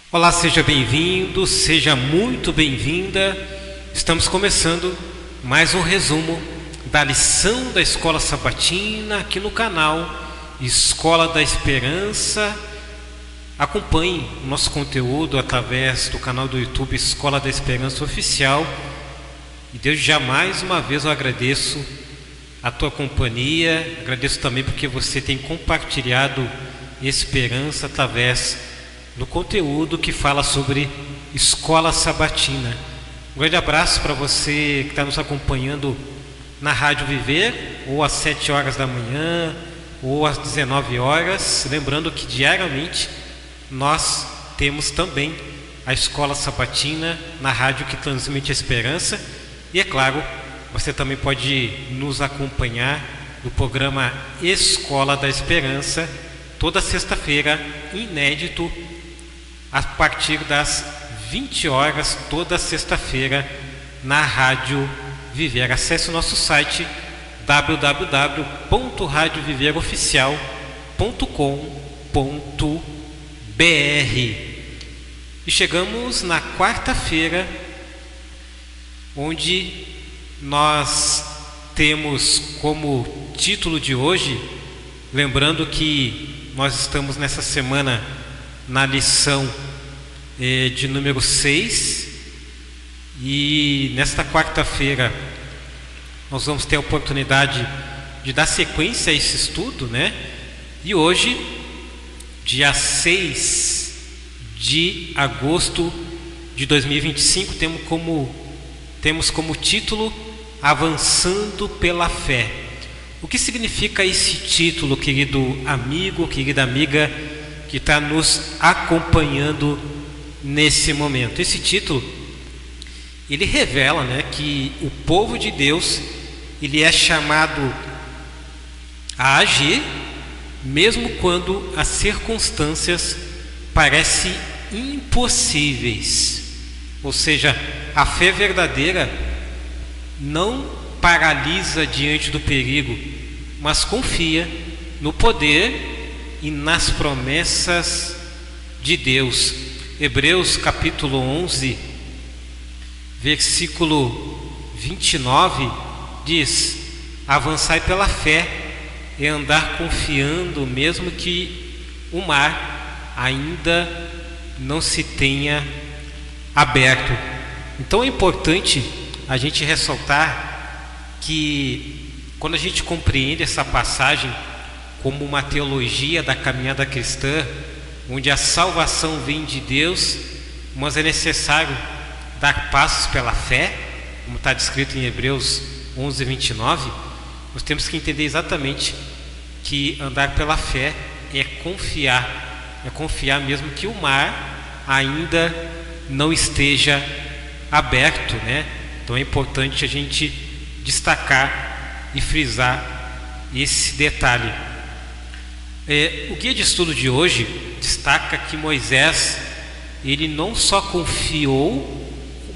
Olá, seja bem-vindo, seja muito bem-vinda. Estamos começando mais um resumo da lição da Escola Sabatina aqui no canal Escola da Esperança. Acompanhe o nosso conteúdo através do canal do YouTube Escola da Esperança Oficial. E desde já mais uma vez eu agradeço a tua companhia, agradeço também porque você tem compartilhado esperança através do conteúdo que fala sobre Escola Sabatina. Um grande abraço para você que está nos acompanhando na Rádio Viver, ou às 7 horas da manhã, ou às 19 horas. Lembrando que diariamente nós temos também a Escola Sabatina na rádio que transmite a esperança. E é claro, você também pode nos acompanhar no programa Escola da Esperança, toda sexta-feira, inédito, a partir das 20 horas, toda sexta-feira, na Rádio Viver. Acesse o nosso site www.radioviveroficial.com.br. E chegamos na quarta-feira, onde nós temos como título de hoje, lembrando que nós estamos nessa semana na lição de número 6, e nesta quarta-feira nós vamos ter a oportunidade de dar sequência a esse estudo, né? E hoje, dia 6 de agosto de 2025, temos como título Avançando pela Fé. O que significa esse título, querido amigo, querida amiga que está nos acompanhando nesse momento? Esse título, ele revela, né, que o povo de Deus, ele é chamado a agir, mesmo quando as circunstâncias parecem impossíveis. Ou seja, a fé verdadeira não paralisa diante do perigo, mas confia no poder e nas promessas de Deus. Hebreus capítulo 11, versículo 29 diz: avançai pela fé e andar confiando, mesmo que o mar ainda não se tenha aberto. Então é importante a gente ressaltar que quando a gente compreende essa passagem como uma teologia da caminhada cristã, onde a salvação vem de Deus, mas é necessário dar passos pela fé, como está descrito em Hebreus 11, 29, nós temos que entender exatamente que andar pela fé é confiar mesmo que o mar ainda não esteja aberto, né? Então é importante a gente destacar e frisar esse detalhe. O guia de estudo de hoje destaca que Moisés, ele não só confiou,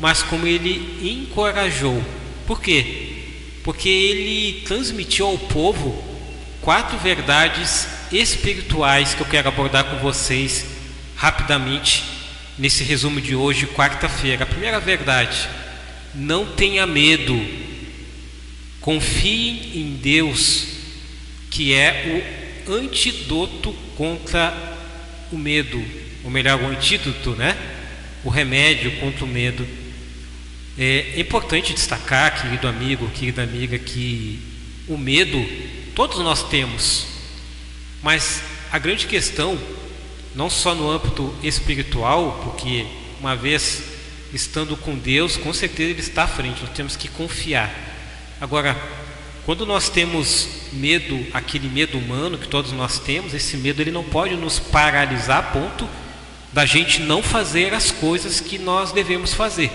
mas como ele encorajou. Por quê? Porque ele transmitiu ao povo 4 verdades espirituais que eu quero abordar com vocês rapidamente nesse resumo de hoje, quarta-feira. A primeira verdade: não tenha medo, confie em Deus, que é o antídoto contra o medo, ou melhor, o antídoto, né? O remédio contra o medo. É importante destacar, querido amigo, querida amiga, que o medo todos nós temos, mas a grande questão, não só no âmbito espiritual, porque uma vez estando com Deus, com certeza Ele está à frente, nós temos que confiar. Agora, quando nós temos medo, aquele medo humano que todos nós temos, esse medo ele não pode nos paralisar a ponto da gente não fazer as coisas que nós devemos fazer.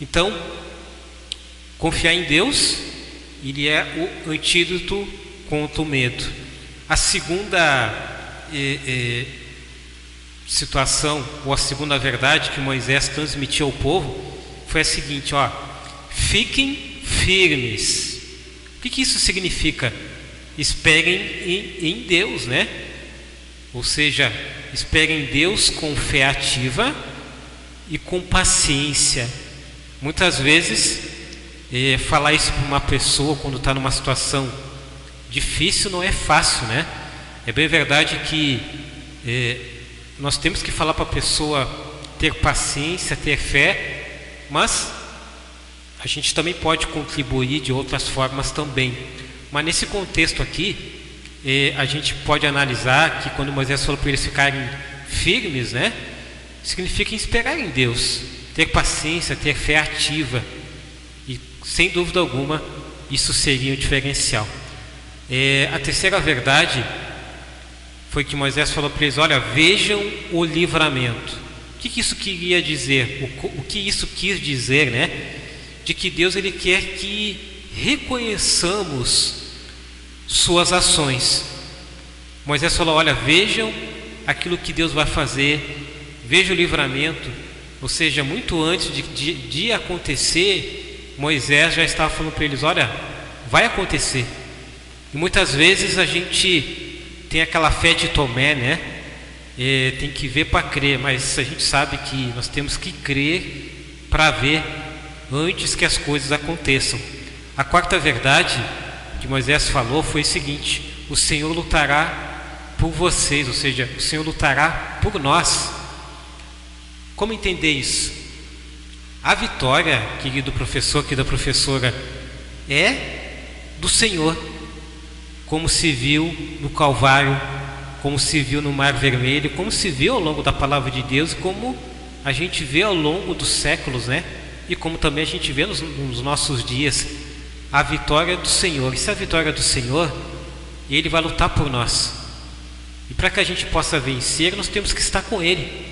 Então, confiar em Deus, ele é o antídoto contra o medo. A segunda situação, ou a segunda verdade que Moisés transmitiu ao povo foi a seguinte: fiquem firmes. O que isso significa? Esperem em Deus, né? Ou seja, espere em Deus com fé ativa e com paciência. Muitas vezes, falar isso para uma pessoa quando está numa situação difícil não é fácil, né? É bem verdade que nós temos que falar para a pessoa ter paciência, ter fé, mas a gente também pode contribuir de outras formas também. Mas nesse contexto aqui, a gente pode analisar que quando Moisés falou para eles ficarem firmes, né, significa esperar em Deus, ter paciência, ter fé ativa, e sem dúvida alguma isso seria um diferencial. A terceira verdade foi que Moisés falou para eles: olha, vejam o livramento. O que isso queria dizer? O que isso quis dizer, né? De que Deus ele quer que reconheçamos suas ações. Moisés falou: olha, vejam aquilo que Deus vai fazer, veja o livramento. Ou seja, muito antes de acontecer, Moisés já estava falando para eles: olha, vai acontecer. E muitas vezes a gente tem aquela fé de Tomé, né? Tem que ver para crer, mas a gente sabe que nós temos que crer para ver antes que as coisas aconteçam. A quarta verdade que Moisés falou foi o seguinte: o Senhor lutará por vocês, ou seja, o Senhor lutará por nós. Como entender isso? A vitória, querido professor, querida professora, é do Senhor, como se viu no Calvário, como se viu no Mar Vermelho, como se viu ao longo da palavra de Deus, como a gente vê ao longo dos séculos, né? E como também a gente vê nos nossos dias. A vitória do Senhor. E se a vitória é do Senhor, Ele vai lutar por nós. E para que a gente possa vencer, nós temos que estar com Ele.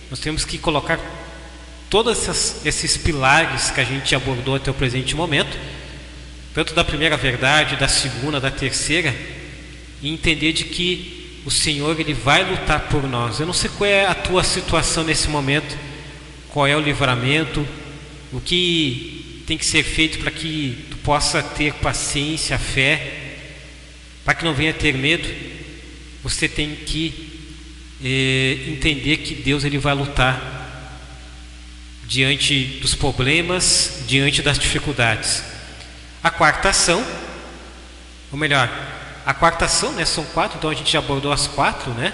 Nós temos que colocar todos esses pilares que a gente abordou até o presente momento, tanto da primeira verdade, da segunda, da terceira, e entender de que o Senhor ele vai lutar por nós. Eu não sei qual é a tua situação nesse momento, qual é o livramento, o que tem que ser feito para que tu possa ter paciência, fé, para que não venha ter medo. Você tem que entender que Deus ele vai lutar diante dos problemas, diante das dificuldades. A quarta ação, ou melhor, a quarta ação, né, são 4, então a gente já abordou as 4, né?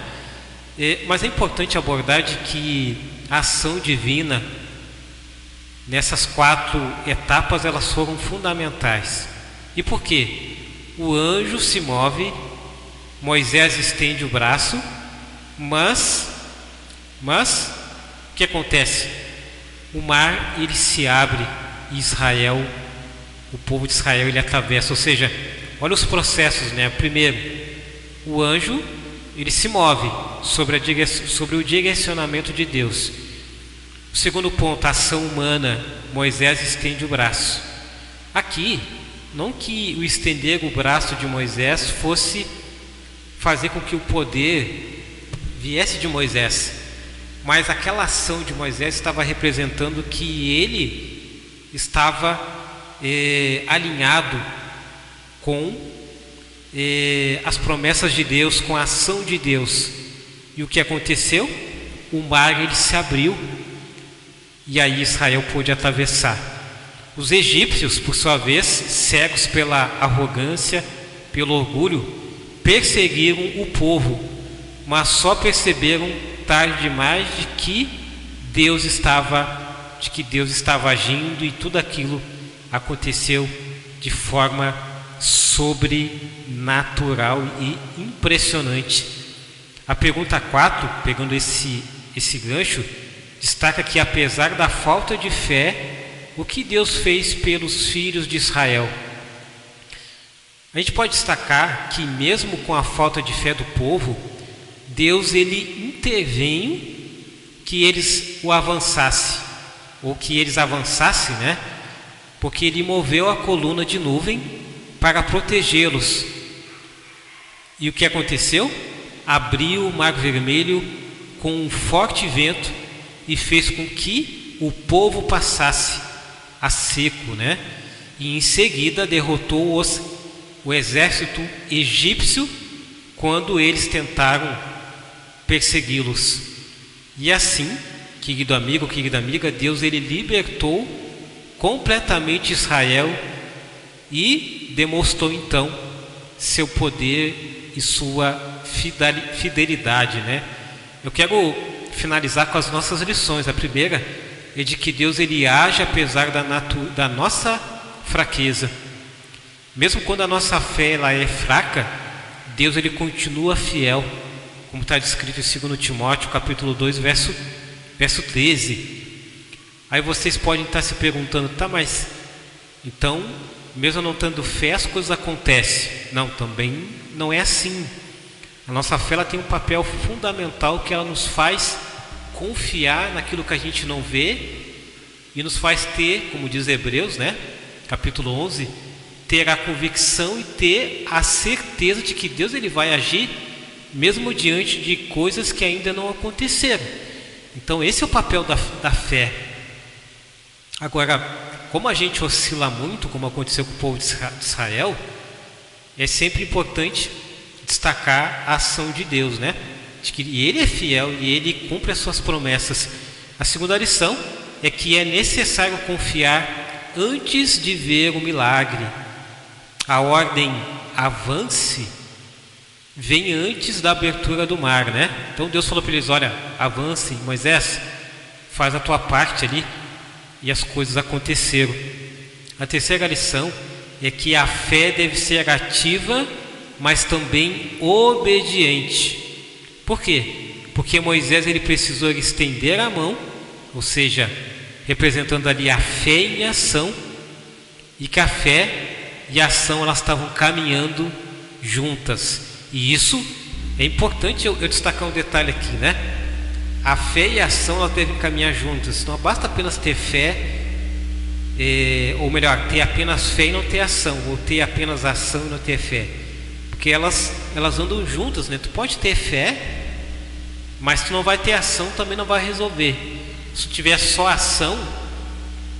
Mas é importante abordar de que a ação divina nessas 4 etapas elas foram fundamentais. E por quê? O anjo se move, Moisés estende o braço, mas o que acontece? O mar ele se abre e Israel, o povo de Israel ele atravessa. Ou seja, olha os processos, né? Primeiro, o anjo ele se move sobre o direcionamento de Deus. O segundo ponto, a ação humana, Moisés estende o braço. Aqui, não que o estender o braço de Moisés fosse fazer com que o poder viesse de Moisés, mas aquela ação de Moisés estava representando que ele estava alinhado com as promessas de Deus, com a ação de Deus. E o que aconteceu? O mar ele se abriu e aí Israel pôde atravessar. Os egípcios, por sua vez, cegos pela arrogância, pelo orgulho, perseguiram o povo, mas só perceberam tarde demais de que Deus estava agindo, e tudo aquilo aconteceu de forma sobrenatural e impressionante. A pergunta 4, pegando esse gancho, destaca que apesar da falta de fé, o que Deus fez pelos filhos de Israel? A gente pode destacar que mesmo com a falta de fé do povo, Deus ele interveio que eles o avançassem, ou que eles avançassem, né? Porque ele moveu a coluna de nuvem para protegê-los. E o que aconteceu? Abriu o Mar Vermelho com um forte vento e fez com que o povo passasse a seco, né? E em seguida derrotou o exército egípcio quando eles tentaram persegui-los. E assim, querido amigo, querida amiga, Deus ele libertou completamente Israel e demonstrou então seu poder e sua fidelidade, né? Eu quero finalizar com as nossas lições. A primeira é de que Deus ele age apesar da nossa fraqueza. Mesmo quando a nossa fé ela é fraca, Deus ele continua fiel, como está descrito em 2 Timóteo capítulo 2, verso 13. Aí vocês podem estar se perguntando, tá, mas então, mesmo não tendo fé, as coisas acontecem. Não, também não é assim. A nossa fé ela tem um papel fundamental, que ela nos faz confiar naquilo que a gente não vê e nos faz ter, como diz Hebreus, né, capítulo 11, ter a convicção e ter a certeza de que Deus ele vai agir mesmo diante de coisas que ainda não aconteceram. Então esse é o papel da fé. Agora, como a gente oscila muito, como aconteceu com o povo de Israel, é sempre importante destacar a ação de Deus, né? De que ele é fiel e ele cumpre as suas promessas. A segunda lição é que é necessário confiar antes de ver o milagre. A ordem avance vem antes da abertura do mar, né? Então Deus falou para eles, olha, avance, Moisés, faz a tua parte ali, e as coisas aconteceram. A terceira lição é que a fé deve ser ativa, mas também obediente. Por quê? Porque Moisés ele precisou estender a mão, ou seja, representando ali a fé em ação, e que a fé e a ação elas estavam caminhando juntas. E isso é importante eu destacar um detalhe aqui, né? A fé e a ação elas devem caminhar juntas. Não basta apenas ter fé, ou melhor, ter apenas fé e não ter ação, ou ter apenas ação e não ter fé, porque elas andam juntas, né? Tu pode ter fé, mas tu não vai ter ação, também não vai resolver. Se tu tiver só ação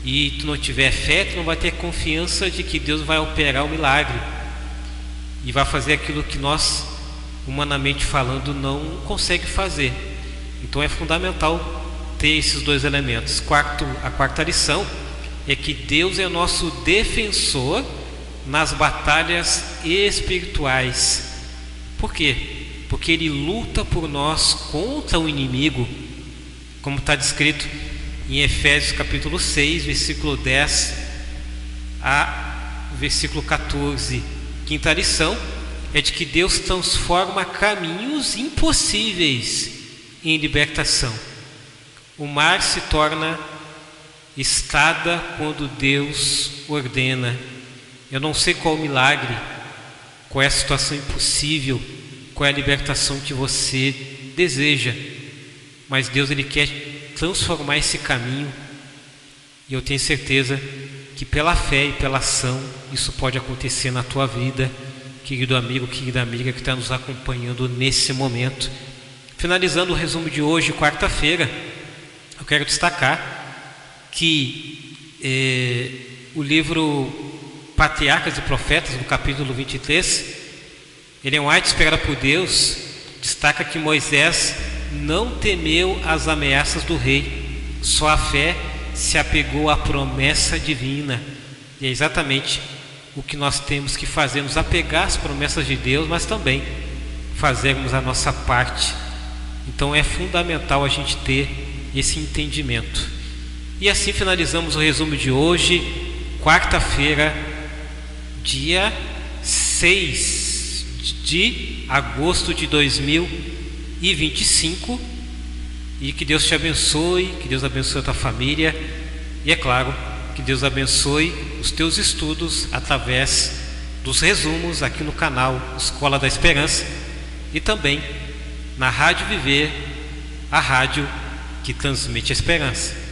e tu não tiver fé, tu não vai ter confiança de que Deus vai operar o milagre e vai fazer aquilo que nós, humanamente falando, não consegue fazer. Então é fundamental ter esses dois elementos. A quarta lição é que Deus é nosso defensor nas batalhas espirituais. Por quê? Porque Ele luta por nós contra o inimigo, como está descrito em Efésios capítulo 6, versículo 10 a versículo 14. Quinta lição é de que Deus transforma caminhos impossíveis em libertação. O mar se torna estrada quando Deus ordena. Eu não sei qual o milagre, qual é a situação impossível, qual é a libertação que você deseja, mas Deus ele quer transformar esse caminho, e eu tenho certeza que pela fé e pela ação isso pode acontecer na tua vida, querido amigo, querida amiga que está nos acompanhando nesse momento. Finalizando o resumo de hoje, quarta-feira, eu quero destacar que o livro Patriarcas e Profetas, no capítulo 23, Ellen White, inspirada por Deus, destaca que Moisés não temeu as ameaças do rei, sua fé se apegou à promessa divina. E é exatamente o que nós temos que fazer, nos apegar às promessas de Deus, mas também fazermos a nossa parte. Então é fundamental a gente ter esse entendimento. E assim finalizamos o resumo de hoje, quarta-feira, dia 6 de agosto de 2025. E que Deus te abençoe, que Deus abençoe a tua família, e é claro, que Deus abençoe os teus estudos através dos resumos aqui no canal Escola da Esperança e também na Rádio Viver, a rádio que transmite a esperança.